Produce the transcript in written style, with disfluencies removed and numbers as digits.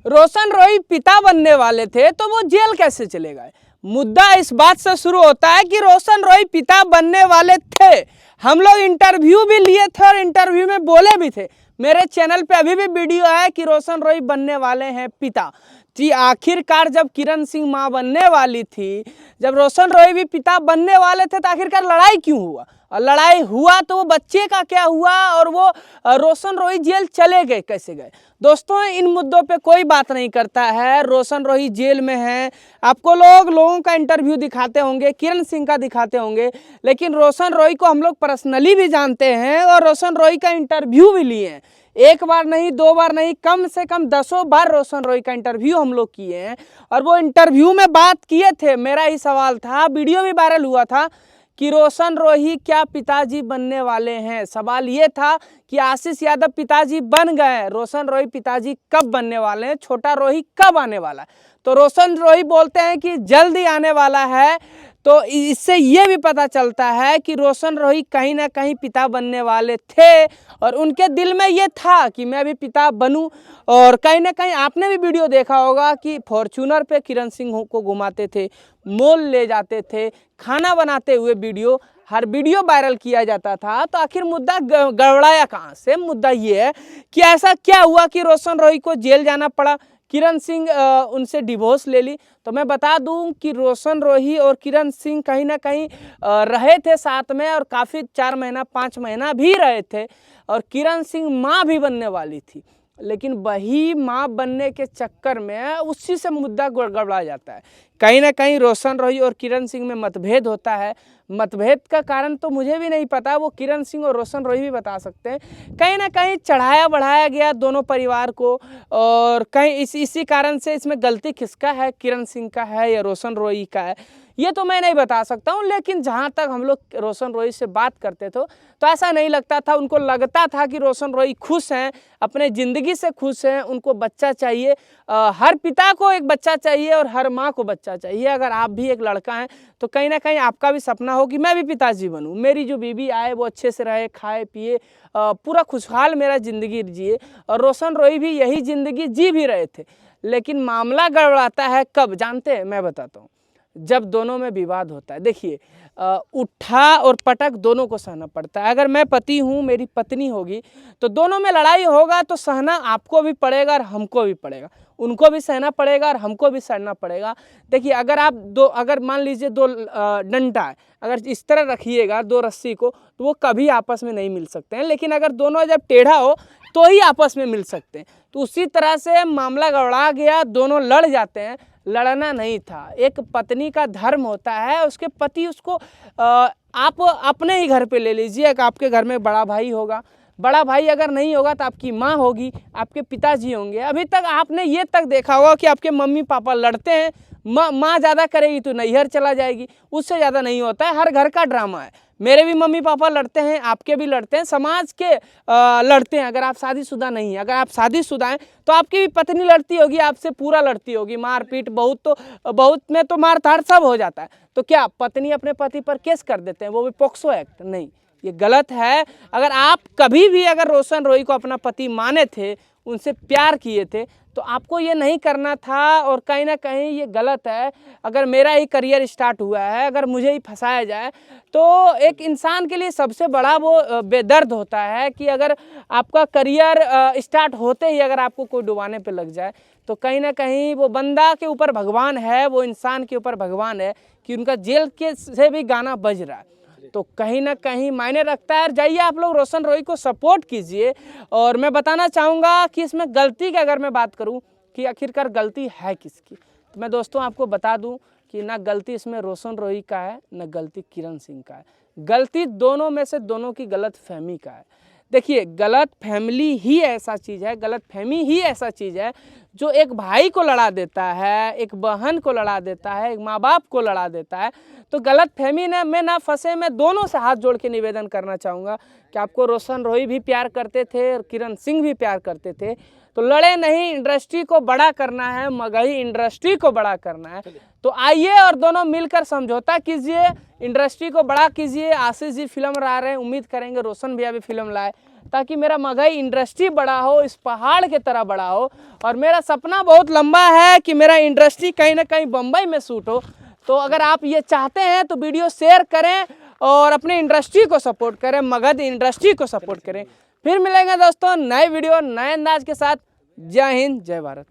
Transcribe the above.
रोशन रोही पिता बनने वाले थे तो वो जेल कैसे चले गए। मुद्दा इस बात से शुरू होता है कि रोशन रोही पिता बनने वाले थे। हम लोग इंटरव्यू भी लिए थे और इंटरव्यू में बोले भी थे। मेरे चैनल पे अभी भी वीडियो है कि रोशन रोही बनने वाले हैं पिता। जी आखिरकार जब किरण सिंह मां बनने वाली थी, जब रोशन रोही भी पिता बनने वाले थे, तो आखिरकार लड़ाई क्यों हुआ? और लड़ाई हुआ तो वो बच्चे का क्या हुआ, और वो रोशन रोही जेल चले गए कैसे गए? दोस्तों इन मुद्दों पे कोई बात नहीं करता है। रोशन रोही जेल में हैं, आपको लोगों का इंटरव्यू दिखाते होंगे, किरण सिंह का दिखाते होंगे, लेकिन रोशन रोही को हम लोग पर्सनली भी जानते हैं और रोशन रोही का इंटरव्यू भी लिए हैं। एक बार नहीं, दो बार नहीं, कम से कम दसों बार रोशन रोही का इंटरव्यू हम लोग किए हैं। और वो इंटरव्यू में बात किए थे, मेरा ही सवाल था, वीडियो भी वायरल हुआ था कि रोशन रोही क्या पिताजी बनने वाले हैं। सवाल ये था कि आशीष यादव पिताजी बन गए, रोशन रोही पिताजी कब बनने वाले हैं, छोटा रोही कब आने वाला है? तो रोशन रोही बोलते हैं कि जल्दी आने वाला है। तो इससे ये भी पता चलता है कि रोशन रोही कहीं ना कहीं पिता बनने वाले थे और उनके दिल में ये था कि मैं भी पिता बनूं। और कहीं ना कहीं आपने भी वीडियो देखा होगा कि फॉर्च्यूनर पे किरण सिंह को घुमाते थे, मॉल ले जाते थे, खाना बनाते हुए वीडियो, हर वीडियो वायरल किया जाता था। तो आखिर मुद्दा गड़बड़ाया कहाँ से? मुद्दा ये है कि ऐसा क्या हुआ कि रोशन रोही को जेल जाना पड़ा, किरण सिंह उनसे डिवोर्स ले ली। तो मैं बता दूं कि रोशन रोही और किरण सिंह कहीं ना कहीं रहे थे साथ में, और काफ़ी 4 महीना 5 महीना भी रहे थे, और किरण सिंह माँ भी बनने वाली थी। लेकिन वही माँ बनने के चक्कर में उसी से मुद्दा गड़बड़ा जाता है। कहीं ना कहीं रोशन रोही और किरण सिंह में मतभेद होता है। मतभेद का कारण तो मुझे भी नहीं पता, वो किरण सिंह और रोशन रोही भी बता सकते हैं। कहीं ना कहीं चढ़ाया बढ़ाया गया दोनों परिवार को, और कहीं इसी कारण से इसमें गलती किसका है, किरण सिंह का है या रोशन रोही का है, ये तो मैं नहीं बता सकता हूँ। लेकिन जहाँ तक हम लोग रोशन रोही से बात करते थे तो ऐसा नहीं लगता था, उनको लगता था कि रोशन रोही खुश हैं, अपने ज़िंदगी से खुश हैं, उनको बच्चा चाहिए। हर पिता को एक बच्चा चाहिए और हर माँ को बच्चा चाहिए। अगर आप भी एक लड़का हैं तो कहीं ना कहीं आपका भी सपना हो कि मैं भी पिताजी बनूं, मेरी जो बीवी आए वो अच्छे से रहे, खाए पिए, पूरा खुशहाल मेरा ज़िंदगी जिए। और रोशन रोही भी यही ज़िंदगी जी भी रहे थे। लेकिन मामला गड़बड़ाता है कब जानते हैं? मैं बताता हूँ, जब दोनों में विवाद होता है। देखिए उठा और पटक दोनों को सहना पड़ता है। अगर मैं पति हूँ, मेरी पत्नी होगी, तो दोनों में लड़ाई होगा तो सहना आपको भी पड़ेगा और हमको भी पड़ेगा, उनको भी सहना पड़ेगा और हमको भी सहना पड़ेगा। देखिए अगर मान लीजिए दो डंडा है, अगर इस तरह रखिएगा दो रस्सी को, तो वो कभी आपस में नहीं मिल सकते हैं। लेकिन अगर दोनों जब टेढ़ा हो तो ही आपस में मिल सकते हैं। तो उसी तरह से मामला गड़बड़ा गया, दोनों लड़ जाते हैं। लड़ना नहीं था, एक पत्नी का धर्म होता है, उसके पति उसको आप अपने ही घर पे ले लीजिए। आपके घर में बड़ा भाई होगा, बड़ा भाई अगर नहीं होगा तो आपकी माँ होगी, आपके पिताजी होंगे। अभी तक आपने ये तक देखा होगा कि आपके मम्मी पापा लड़ते हैं, माँ ज़्यादा करेगी तो नैहर चला जाएगी, उससे ज़्यादा नहीं होता है। हर घर का ड्रामा है। मेरे भी मम्मी पापा लड़ते हैं, आपके भी लड़ते हैं, समाज के लड़ते हैं। अगर आप शादीशुदा नहीं हैं, अगर आप शादीशुदा हैं तो आपकी भी पत्नी लड़ती होगी, आपसे पूरा लड़ती होगी, मारपीट बहुत में तो मार धाड़ सब हो जाता है। तो क्या पत्नी अपने पति पर केस कर देते हैं, वो भी पॉक्सो एक्ट? नहीं, ये गलत है। अगर आप कभी भी अगर रोशन रोही को अपना पति माने थे, उनसे प्यार किए थे, तो आपको ये नहीं करना था। और कहीं ना कहीं ये गलत है। अगर मेरा ही करियर स्टार्ट हुआ है, अगर मुझे ही फंसाया जाए, तो एक इंसान के लिए सबसे बड़ा वो बेदर्द होता है कि अगर आपका करियर स्टार्ट होते ही अगर आपको कोई डुबाने पे लग जाए, तो कहीं ना कहीं वो बंदा के ऊपर भगवान है, वो इंसान के ऊपर भगवान है कि उनका जेल के से भी गाना बज रहा है। तो कहीं ना कहीं मायने रखता है। जाइए आप लोग रोशन रोही को सपोर्ट कीजिए। और मैं बताना चाहूँगा कि इसमें गलती की अगर मैं बात करूँ कि आखिरकार गलती है किसकी, तो मैं दोस्तों आपको बता दूं कि ना गलती इसमें रोशन रोही का है, ना गलती किरण सिंह का है। गलती दोनों में से दोनों की गलत फहमी का है। देखिए गलत फैमिली ही ऐसा चीज़ है, गलत फहमी ही ऐसा चीज़ है जो एक भाई को लड़ा देता है, एक बहन को लड़ा देता है, एक माँ बाप को लड़ा देता है। तो गलत फहमी में ना फंसे। मैं दोनों से हाथ जोड़ के निवेदन करना चाहूँगा कि आपको रोशन रोही भी प्यार करते थे और किरण सिंह भी प्यार करते थे, तो लड़े नहीं, इंडस्ट्री को बड़ा करना है, मगही इंडस्ट्री को बड़ा करना है। तो आइए और दोनों मिलकर समझौता कीजिए, इंडस्ट्री को बड़ा कीजिए। आशीष जी फिल्म ला रहे हैं, उम्मीद करेंगे रोशन भैया भी फिल्म लाए, ताकि मेरा मगही इंडस्ट्री बड़ा हो, इस पहाड़ के तरह बड़ा हो। और मेरा सपना बहुत लंबा है कि मेरा इंडस्ट्री कहीं ना कहीं बम्बई में शूट हो। तो अगर आप ये चाहते हैं तो वीडियो शेयर करें और अपने इंडस्ट्री को सपोर्ट करें, मगध इंडस्ट्री को सपोर्ट करें। फिर मिलेंगे दोस्तों नए वीडियो नए अंदाज के साथ। जय हिंद, जय भारत।